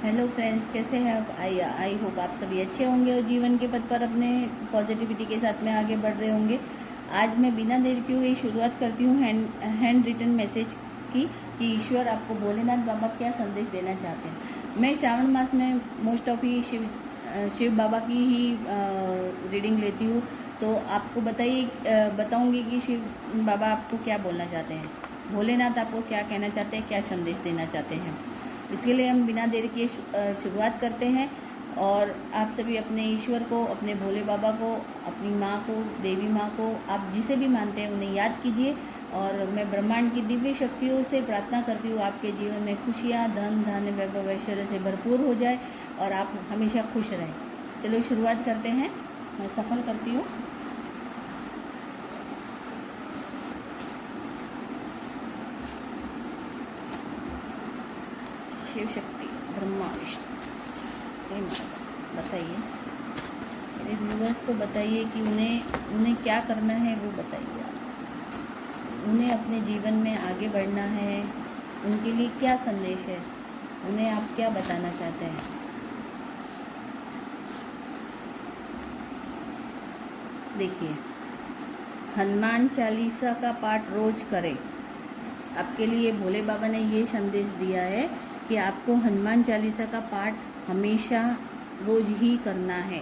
Hello friends, कैसे हैं आप? आई होप आप सभी अच्छे होंगे और जीवन के पथ पर अपने पॉजिटिविटी के साथ में आगे बढ़ रहे होंगे। आज मैं बिना देर किए हुए शुरुआत करती हूँ हैंड रिटन मैसेज की कि ईश्वर आपको भोलेनाथ बाबा क्या संदेश देना चाहते हैं। मैं श्रावण मास में मोस्ट ऑफ ही शिव बाबा की ही रीडिंग लेती हूँ। तो आपको बताऊँगी कि शिव बाबा आपको क्या बोलना चाहते हैं, भोलेनाथ आपको क्या कहना चाहते हैं, क्या संदेश देना चाहते हैं। इसके लिए हम बिना देर किए शुरुआत करते हैं। और आप सभी अपने ईश्वर को, अपने भोले बाबा को, अपनी माँ को, देवी माँ को, आप जिसे भी मानते हैं उन्हें याद कीजिए। और मैं ब्रह्मांड की दिव्य शक्तियों से प्रार्थना करती हूँ आपके जीवन में खुशियाँ, धन धान्य वैभव ऐश्वर्य से भरपूर हो जाए और आप हमेशा खुश रहें। चलो शुरुआत करते हैं। मैं सफल करती हूँ। शिव शक्ति, ब्रह्मा, विष्णु, बताइए मेरे व्यूवर्स को, बताइए कि उन्हें क्या करना है, वो बताइए आप। उन्हें अपने जीवन में आगे बढ़ना है, उनके लिए क्या संदेश है, उन्हें आप क्या बताना चाहते हैं। देखिए, हनुमान चालीसा का पाठ रोज करें। आपके लिए भोले बाबा ने ये संदेश दिया है कि आपको हनुमान चालीसा का पाठ हमेशा रोज ही करना है।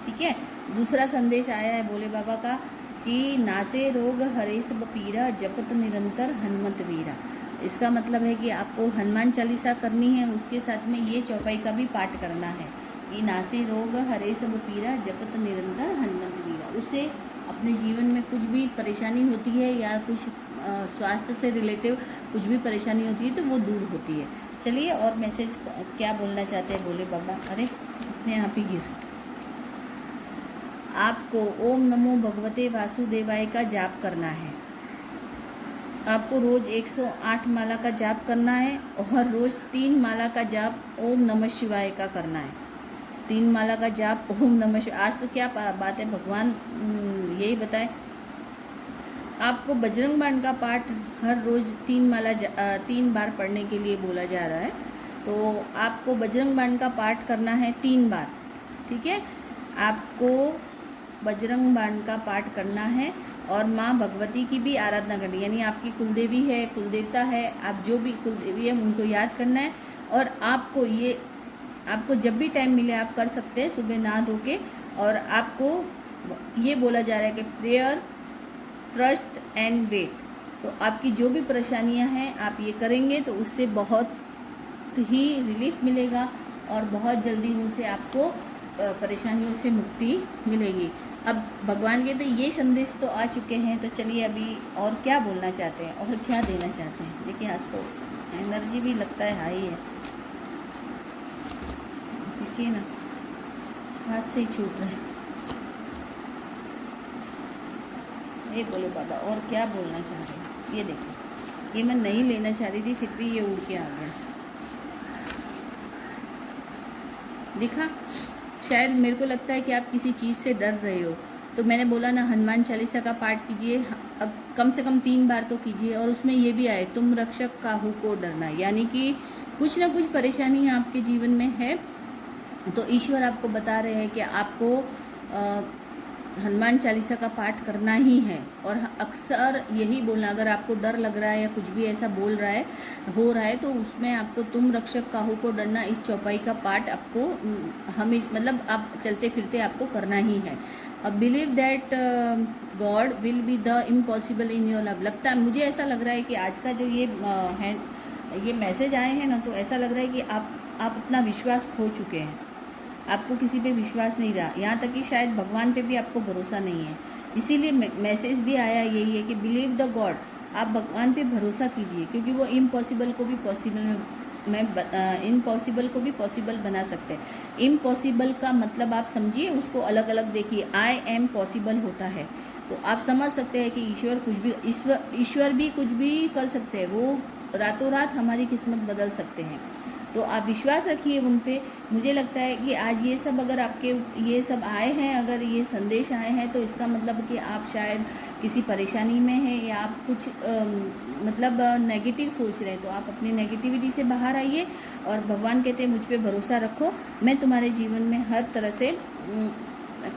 ठीक है। दूसरा संदेश आया है भोले बाबा का कि नासे रोग हरे सब पीरा, जपत निरंतर हनुमत वीरा। इसका मतलब है कि आपको हनुमान चालीसा करनी है, उसके साथ में ये चौपाई का भी पाठ करना है कि नासे रोग हरे सब पीरा, जपत निरंतर हनुमत वीरा। उससे अपने जीवन में कुछ भी परेशानी होती है या कुछ स्वास्थ्य से रिलेटिव कुछ भी परेशानी होती है तो वो दूर होती है। चलिए, और मैसेज क्या बोलना चाहते हैं भोले बाबा। अरे अपने यहाँ पे गिर। आपको ओम नमो भगवते वासुदेवाय का जाप करना है। आपको रोज 108 माला का जाप करना है और रोज 3 माला का जाप ओम नमः शिवाय का करना है। 3 माला का जाप ओम नमः शिवाय। आज तो क्या बात है, भगवान यही बताए। आपको बजरंग बाण का पाठ हर रोज़ 3 बार पढ़ने के लिए बोला जा रहा है। तो आपको बजरंग बाण का पाठ करना है 3 बार। ठीक है। आपको बजरंग बाण का पाठ करना है और माँ भगवती की भी आराधना करनी है, यानी आपकी कुलदेवी है, कुलदेवता है, आप जो भी कुलदेवी है उनको याद करना है। और आपको जब भी टाइम मिले आप कर सकते हैं, सुबह नहा धो के। और आपको ये बोला जा रहा है कि प्रेयर, ट्रस्ट एंड वेट। तो आपकी जो भी परेशानियां हैं आप ये करेंगे तो उससे बहुत ही रिलीफ मिलेगा और बहुत जल्दी उनसे आपको परेशानियों से मुक्ति मिलेगी। अब भगवान के तो ये संदेश तो आ चुके हैं, तो चलिए अभी और क्या बोलना चाहते हैं और क्या देना चाहते हैं। देखिए, आज तो एनर्जी भी लगता है हाई है। देखिए ना, हाथ से ही छूट रहे हैं। ये बोले बाबा और क्या बोलना चाह रहे हैं। ये देखो, ये मैं नहीं लेना चाह रही थी, फिर भी ये उड़ के आ गया। देखा, शायद मेरे को लगता है कि आप किसी चीज़ से डर रहे हो, तो मैंने बोला ना हनुमान चालीसा का पाठ कीजिए, कम से कम 3 बार तो कीजिए। और उसमें ये भी आए, तुम रक्षक काहू को डरना, यानी कि कुछ ना कुछ परेशानी आपके जीवन में है तो ईश्वर आपको बता रहे हैं कि आपको हनुमान चालीसा का पाठ करना ही है। और अक्सर यही बोलना, अगर आपको डर लग रहा है या कुछ भी ऐसा हो रहा है तो उसमें आपको तुम रक्षक काहू को डरना, इस चौपाई का पाठ आपको हमेशा, मतलब आप चलते फिरते आपको करना ही है। अब believe that God will be the impossible in your love. लगता है, मुझे ऐसा लग रहा है कि आज का जो ये मैसेज आए हैं ना, तो ऐसा लग रहा है कि आप अपना विश्वास खो चुके हैं। आपको किसी पे विश्वास नहीं रहा, यहाँ तक कि शायद भगवान पे भी आपको भरोसा नहीं है। इसीलिए मैसेज भी आया यही है कि बिलीव द गॉड, आप भगवान पे भरोसा कीजिए, क्योंकि वो इम्पॉसिबल को भी इम्पॉसिबल को भी पॉसिबल बना सकते हैं। इम्पॉसिबल का मतलब आप समझिए, उसको अलग अलग देखिए। आई एम पॉसिबल होता है, तो आप समझ सकते हैं कि ईश्वर भी कुछ भी कर सकते हैं। वो रातों रात हमारी किस्मत बदल सकते हैं। तो आप विश्वास रखिए उन पे। मुझे लगता है कि आज ये सब अगर आपके ये सब आए हैं, अगर ये संदेश आए हैं, तो इसका मतलब कि आप शायद किसी परेशानी में हैं या आप कुछ मतलब नेगेटिव सोच रहे हैं। तो आप अपनी नेगेटिविटी से बाहर आइए और भगवान कहते हैं मुझ पे भरोसा रखो, मैं तुम्हारे जीवन में हर तरह से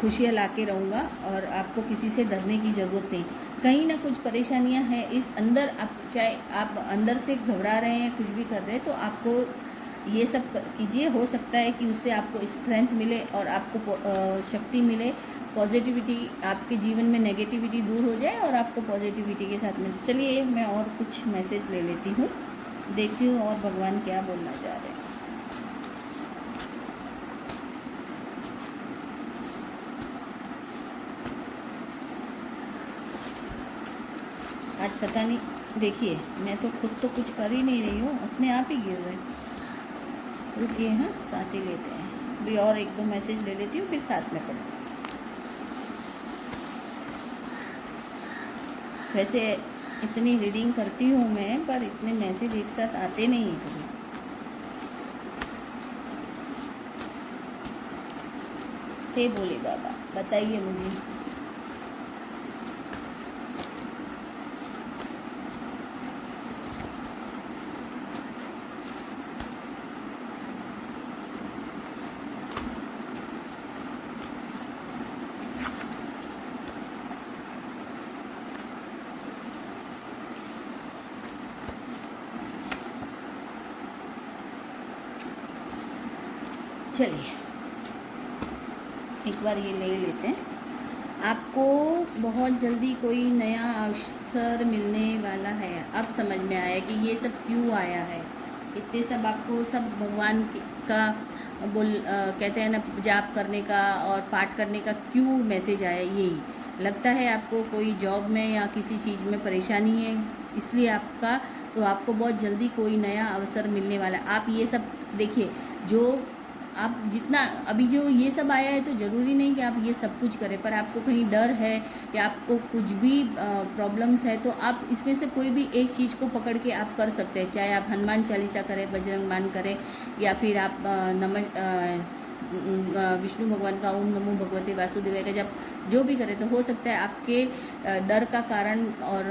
खुशियाँ ला के रहूँगा और आपको किसी से डरने की ज़रूरत नहीं। कहीं ना कुछ परेशानियाँ हैं इस अंदर, आप चाहे आप अंदर से घबरा रहे हैं, कुछ भी कर रहे हैं, तो आपको ये सब कीजिए। हो सकता है कि उससे आपको स्ट्रेंथ मिले और आपको शक्ति मिले, पॉजिटिविटी आपके जीवन में नेगेटिविटी दूर हो जाए और आपको पॉजिटिविटी के साथ में। चलिए मैं और कुछ मैसेज ले लेती हूँ, देखती हूँ और भगवान क्या बोलना चाह रहे हैं। आज पता नहीं, देखिए मैं तो खुद तो कुछ कर ही नहीं रही हूँ, अपने आप ही गिर रहे हैं। रुकिए, हाँ साथ ही लेते हैं भी, और एक दो मैसेज ले लेती हूँ फिर साथ में पढ़ूँ। वैसे इतनी रीडिंग करती हूँ मैं, पर इतने मैसेज एक साथ आते नहीं हैं कभी। हे बोले बाबा, बताइए मुझे। चलिए एक बार ये ले लेते हैं। आपको बहुत जल्दी कोई नया अवसर मिलने वाला है। अब समझ में आया कि ये सब क्यों आया है, इतने सब आपको सब भगवान का कहते हैं ना, जाप करने का और पाठ करने का क्यों मैसेज आया। यही लगता है आपको कोई जॉब में या किसी चीज़ में परेशानी है, इसलिए आपका, तो आपको बहुत जल्दी कोई नया अवसर मिलने वाला है। आप ये सब देखिए, जो आप जितना अभी जो ये सब आया है, तो ज़रूरी नहीं कि आप ये सब कुछ करें, पर आपको कहीं डर है या आपको कुछ भी प्रॉब्लम्स है, तो आप इसमें से कोई भी एक चीज़ को पकड़ के आप कर सकते हैं। चाहे आप हनुमान चालीसा करें, बजरंग बाण करें, या फिर आप विष्णु भगवान का ओम नमो भगवते वासुदेवाय का जब जो भी करें, तो हो सकता है आपके डर का कारण और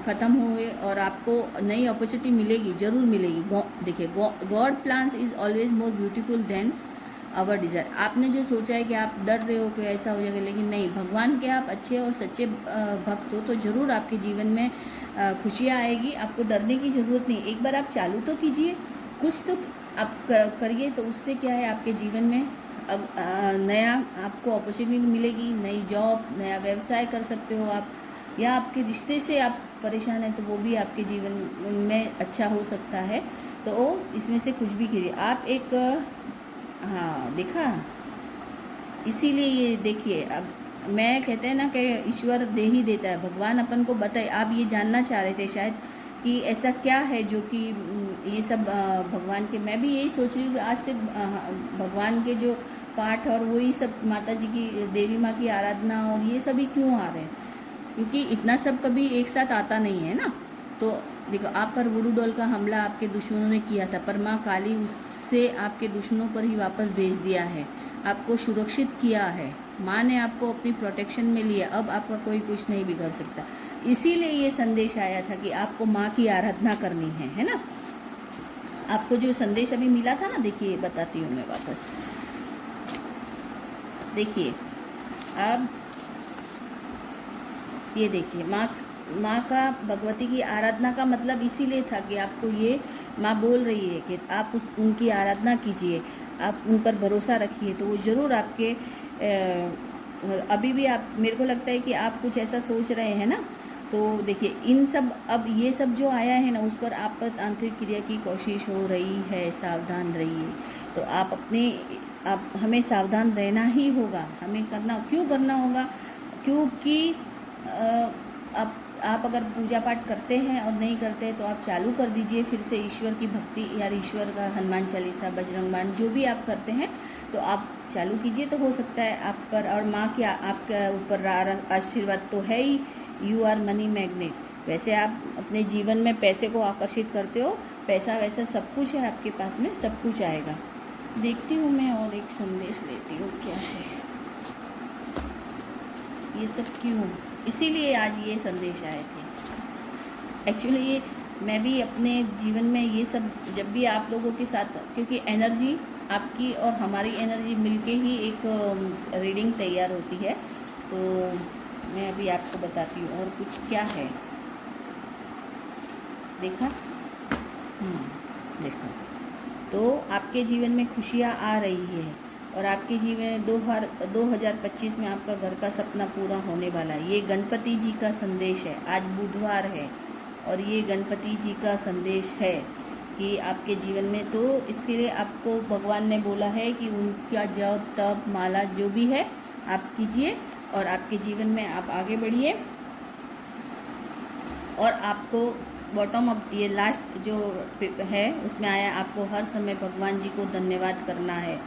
ख़त्म हुए और आपको नई अपॉर्चुनिटी मिलेगी, ज़रूर मिलेगी। देखिए, God plans is always more beautiful than our desire. आपने जो सोचा है कि आप डर रहे हो कि ऐसा हो जाएगा, लेकिन नहीं, भगवान के आप अच्छे और सच्चे भक्त हो तो ज़रूर आपके जीवन में खुशियाँ आएगी। आपको डरने की ज़रूरत नहीं। एक बार आप चालू तो कीजिए, कुछ तो आप करिए, तो उससे क्या है, आपके जीवन में अब नया आपको अपॉर्चुनिटी मिलेगी, नई जॉब, नया व्यवसाय कर सकते हो आप, या आपके रिश्ते से आप परेशान हैं तो वो भी आपके जीवन में अच्छा हो सकता है। तो इसमें से कुछ भी कीजिए आप। एक हाँ देखा, इसीलिए ये देखिए, अब मैं कहते हैं ना कि ईश्वर दे ही देता है, भगवान अपन को बताए। आप ये जानना चाह रहे थे शायद कि ऐसा क्या है जो कि ये सब भगवान के, मैं भी यही सोच रही हूँ कि आज से भगवान के जो पाठ और वही सब, माता जी की, देवी माँ की आराधना और ये सभी क्यों आ रहे हैं, क्योंकि इतना सब कभी एक साथ आता नहीं है ना। तो देखो, आप पर वुडू डॉल का हमला आपके दुश्मनों ने किया था, पर माँ काली उससे आपके दुश्मनों पर ही वापस भेज दिया है, आपको सुरक्षित किया है। माँ ने आपको अपनी प्रोटेक्शन में लिया, अब आपका कोई कुछ नहीं बिगड़ सकता। इसीलिए ये संदेश आया था कि आपको माँ की आराधना करनी है ना। आपको जो संदेश अभी मिला था ना, देखिए बताती हूँ मैं वापस। देखिए, अब ये देखिए, माँ का, भगवती की आराधना का मतलब इसीलिए था कि आपको ये माँ बोल रही है कि आप उनकी आराधना कीजिए, आप उन पर भरोसा रखिए, तो वो ज़रूर आपके अभी भी आप, मेरे को लगता है कि आप कुछ ऐसा सोच रहे हैं ना। तो देखिए, इन सब, अब ये सब जो आया है ना, उस पर आप पर तांत्रिक क्रिया की कोशिश हो रही है, सावधान रहिए। तो आप हमें सावधान रहना ही होगा, हमें क्यों करना होगा, क्योंकि आप अगर पूजा पाठ करते हैं और नहीं करते हैं, तो आप चालू कर दीजिए फिर से ईश्वर की भक्ति, यार ईश्वर का हनुमान चालीसा, बजरंग बाण, जो भी आप करते हैं तो आप चालू कीजिए, तो हो सकता है आप पर और माँ की आपके ऊपर आशीर्वाद तो है ही। यू आर मनी मैग्नेट, वैसे आप अपने जीवन में पैसे को आकर्षित करते हो, पैसा वैसा सब कुछ है आपके पास में, सब कुछ आएगा। देखती हूँ मैं और एक संदेश लेती हूँ क्या है ये सब क्यों, इसीलिए आज ये संदेश आए थे। एक्चुअली ये मैं भी अपने जीवन में ये सब जब भी आप लोगों के साथ, क्योंकि एनर्जी आपकी और हमारी एनर्जी मिलके ही एक रीडिंग तैयार होती है, तो मैं अभी आपको बताती हूँ और कुछ क्या है। देखा? देखा। तो आपके जीवन में खुशियाँ आ रही है और आपके जीवन में 2025 में आपका घर का सपना पूरा होने वाला है। ये गणपति जी का संदेश है। आज बुधवार है और ये गणपति जी का संदेश है कि आपके जीवन में, तो इसके लिए आपको भगवान ने बोला है कि उनका जप तप माला जो भी है आप कीजिए और आपके जीवन में आप आगे बढ़िए। और आपको बॉटम अप ये लास्ट जो है उसमें आया, आपको हर समय भगवान जी को धन्यवाद करना है।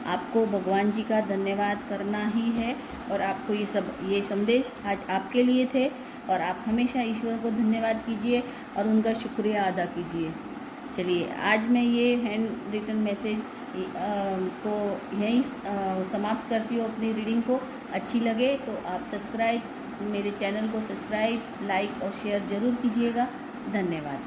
आपको भगवान जी का धन्यवाद करना ही है और आपको ये संदेश आज आपके लिए थे और आप हमेशा ईश्वर को धन्यवाद कीजिए और उनका शुक्रिया अदा कीजिए। चलिए आज मैं ये हैंड रिटन मैसेज को यहीं समाप्त करती हूँ अपनी रीडिंग को। अच्छी लगे तो आप मेरे चैनल को सब्सक्राइब, लाइक और शेयर ज़रूर कीजिएगा। धन्यवाद।